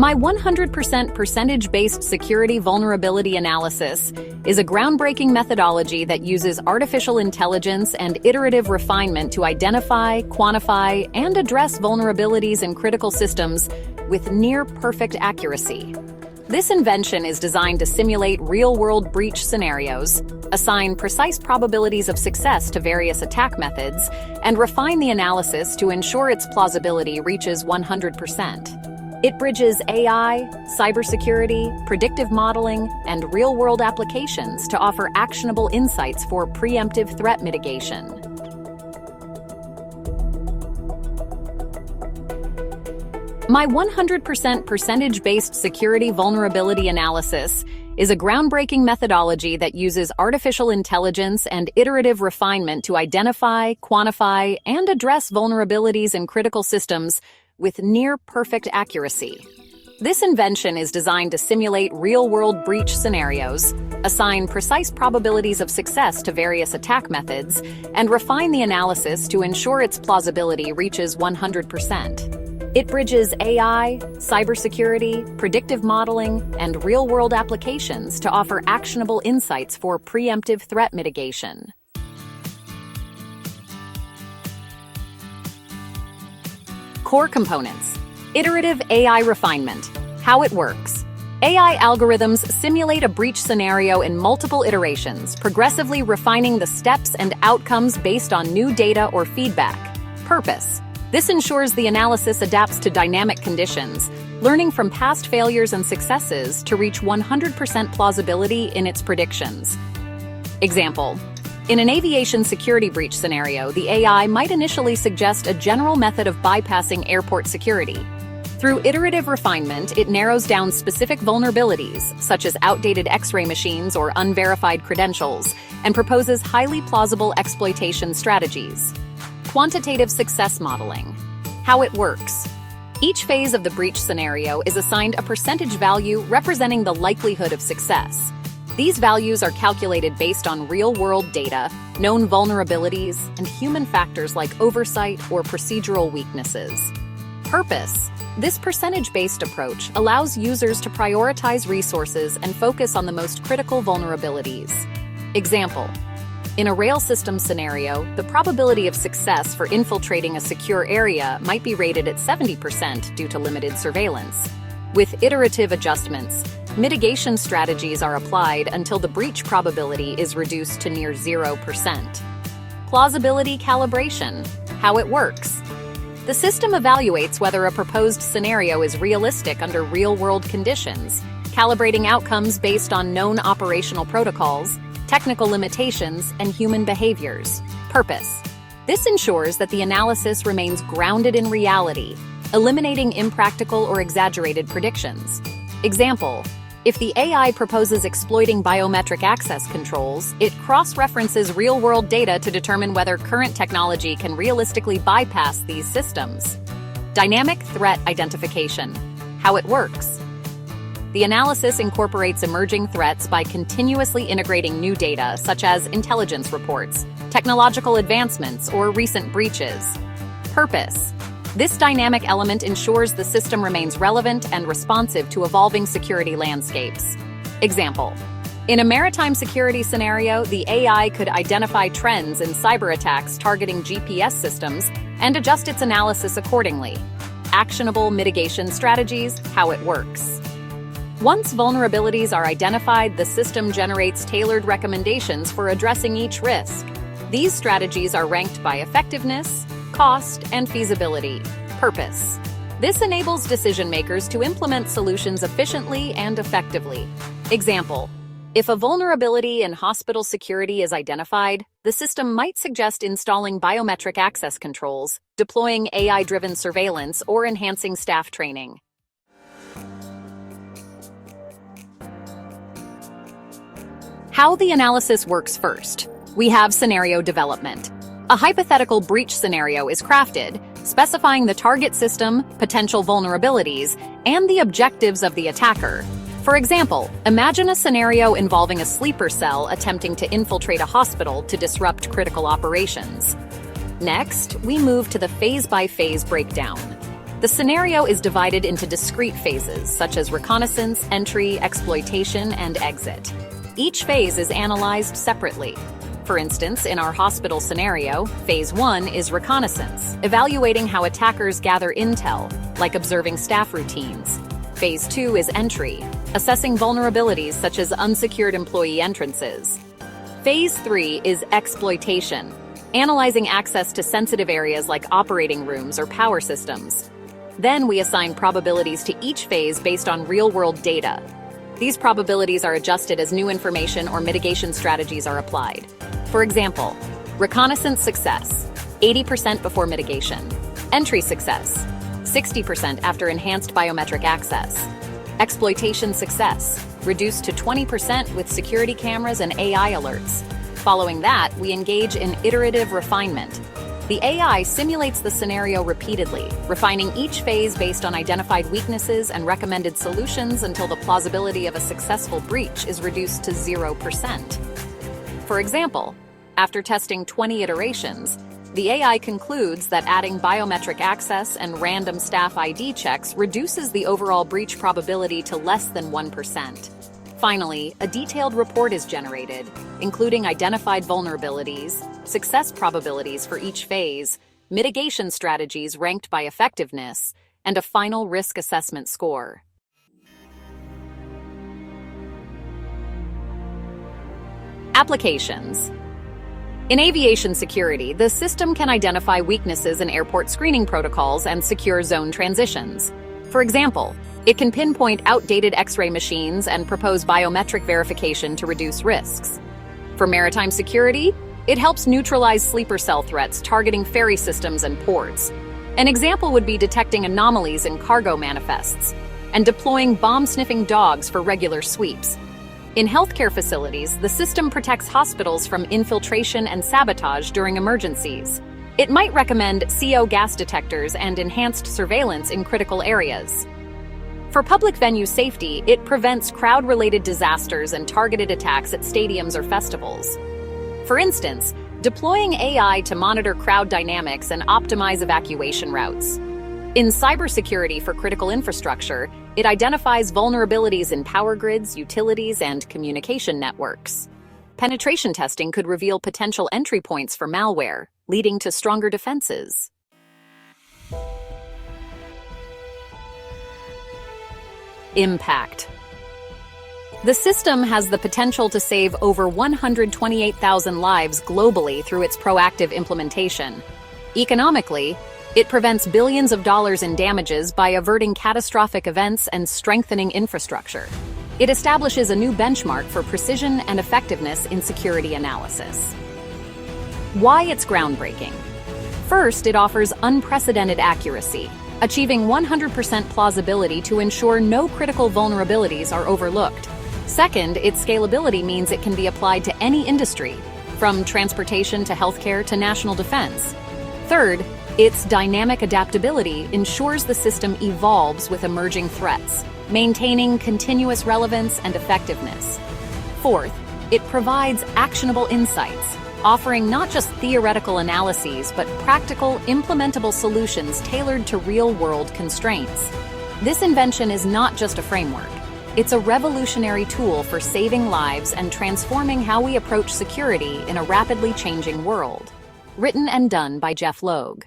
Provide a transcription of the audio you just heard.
My 100% percentage-based security vulnerability analysis is a groundbreaking methodology that uses artificial intelligence and iterative refinement to identify, quantify, and address vulnerabilities in critical systems with near-perfect accuracy. This invention is designed to simulate real-world breach scenarios, assign precise probabilities of success to various attack methods, and refine the analysis to ensure its plausibility reaches 100%. It bridges AI, cybersecurity, predictive modeling, and real-world applications to offer actionable insights for preemptive threat mitigation. My 100% percentage-based security vulnerability analysis is a groundbreaking methodology that uses artificial intelligence and iterative refinement to identify, quantify, and address vulnerabilities in critical systems with near-perfect accuracy. This invention is designed to simulate real-world breach scenarios, assign precise probabilities of success to various attack methods, and refine the analysis to ensure its plausibility reaches 100%. It bridges AI, cybersecurity, predictive modeling, and real-world applications to offer actionable insights for preemptive threat mitigation. Core components. Iterative AI refinement. How it works. AI algorithms simulate a breach scenario in multiple iterations, progressively refining the steps and outcomes based on new data or feedback. Purpose. This ensures the analysis adapts to dynamic conditions, learning from past failures and successes to reach 100% plausibility in its predictions. Example. In an aviation security breach scenario, the AI might initially suggest a general method of bypassing airport security. Through iterative refinement, it narrows down specific vulnerabilities, such as outdated X-ray machines or unverified credentials, and proposes highly plausible exploitation strategies. Quantitative success modeling. How it works. Each phase of the breach scenario is assigned a percentage value representing the likelihood of success. These values are calculated based on real-world data, known vulnerabilities, and human factors like oversight or procedural weaknesses. Purpose. This percentage-based approach allows users to prioritize resources and focus on the most critical vulnerabilities. Example. In a rail system scenario, the probability of success for infiltrating a secure area might be rated at 70% due to limited surveillance. With iterative adjustments, mitigation strategies are applied until the breach probability is reduced to near 0%. Plausibility calibration. How it works. The system evaluates whether a proposed scenario is realistic under real-world conditions, calibrating outcomes based on known operational protocols, technical limitations, and human behaviors. Purpose. This ensures that the analysis remains grounded in reality, eliminating impractical or exaggerated predictions. Example. If the AI proposes exploiting biometric access controls, it cross-references real-world data to determine whether current technology can realistically bypass these systems. Dynamic threat identification. How it works. The analysis incorporates emerging threats by continuously integrating new data, such as intelligence reports, technological advancements, or recent breaches. Purpose. This dynamic element ensures the system remains relevant and responsive to evolving security landscapes. Example. In a maritime security scenario, the AI could identify trends in cyber attacks targeting GPS systems and adjust its analysis accordingly. Actionable mitigation strategies. How it works. Once vulnerabilities are identified, the system generates tailored recommendations for addressing each risk. These strategies are ranked by effectiveness, cost, and feasibility. Purpose. This enables decision-makers to implement solutions efficiently and effectively. Example. If a vulnerability in hospital security is identified, the system might suggest installing biometric access controls, deploying AI-driven surveillance, or enhancing staff training. How the analysis works first. We have scenario development. A hypothetical breach scenario is crafted, specifying the target system, potential vulnerabilities, and the objectives of the attacker. For example, imagine a scenario involving a sleeper cell attempting to infiltrate a hospital to disrupt critical operations. Next, we move to the phase-by-phase breakdown. The scenario is divided into discrete phases, such as reconnaissance, entry, exploitation, and exit. Each phase is analyzed separately. For instance, in our hospital scenario, Phase 1 is reconnaissance, evaluating how attackers gather intel, like observing staff routines. Phase 2 is entry, assessing vulnerabilities such as unsecured employee entrances. Phase 3 is exploitation, analyzing access to sensitive areas like operating rooms or power systems. Then we assign probabilities to each phase based on real-world data. These probabilities are adjusted as new information or mitigation strategies are applied. For example, reconnaissance success, 80% before mitigation. Entry success, 60% after enhanced biometric access. Exploitation success, reduced to 20% with security cameras and AI alerts. Following that, we engage in iterative refinement. The AI simulates the scenario repeatedly, refining each phase based on identified weaknesses and recommended solutions until the plausibility of a successful breach is reduced to 0%. For example, after testing 20 iterations, the AI concludes that adding biometric access and random staff ID checks reduces the overall breach probability to less than 1%. Finally, a detailed report is generated, including identified vulnerabilities, success probabilities for each phase, mitigation strategies ranked by effectiveness, and a final risk assessment score. Applications. In aviation security, the system can identify weaknesses in airport screening protocols and secure zone transitions. For example, it can pinpoint outdated X-ray machines and propose biometric verification to reduce risks. For maritime security, it helps neutralize sleeper cell threats targeting ferry systems and ports. An example would be detecting anomalies in cargo manifests and deploying bomb-sniffing dogs for regular sweeps. In healthcare facilities, the system protects hospitals from infiltration and sabotage during emergencies. It might recommend CO gas detectors and enhanced surveillance in critical areas. For public venue safety, it prevents crowd-related disasters and targeted attacks at stadiums or festivals. For instance, deploying AI to monitor crowd dynamics and optimize evacuation routes. In cybersecurity for critical infrastructure, it identifies vulnerabilities in power grids, utilities, and communication networks. Penetration testing could reveal potential entry points for malware, leading to stronger defenses. Impact. The system has the potential to save over 128,000 lives globally through its proactive implementation. Economically, it prevents billions of dollars in damages by averting catastrophic events and strengthening infrastructure. It establishes a new benchmark for precision and effectiveness in security analysis. Why it's groundbreaking? First, it offers unprecedented accuracy, achieving 100% plausibility to ensure no critical vulnerabilities are overlooked. Second, its scalability means it can be applied to any industry, from transportation to healthcare to national defense. Third, its dynamic adaptability ensures the system evolves with emerging threats, maintaining continuous relevance and effectiveness. Fourth, it provides actionable insights, offering not just theoretical analyses but practical, implementable solutions tailored to real-world constraints. This invention is not just a framework. It's a revolutionary tool for saving lives and transforming how we approach security in a rapidly changing world. Written and done by Geoff Logue.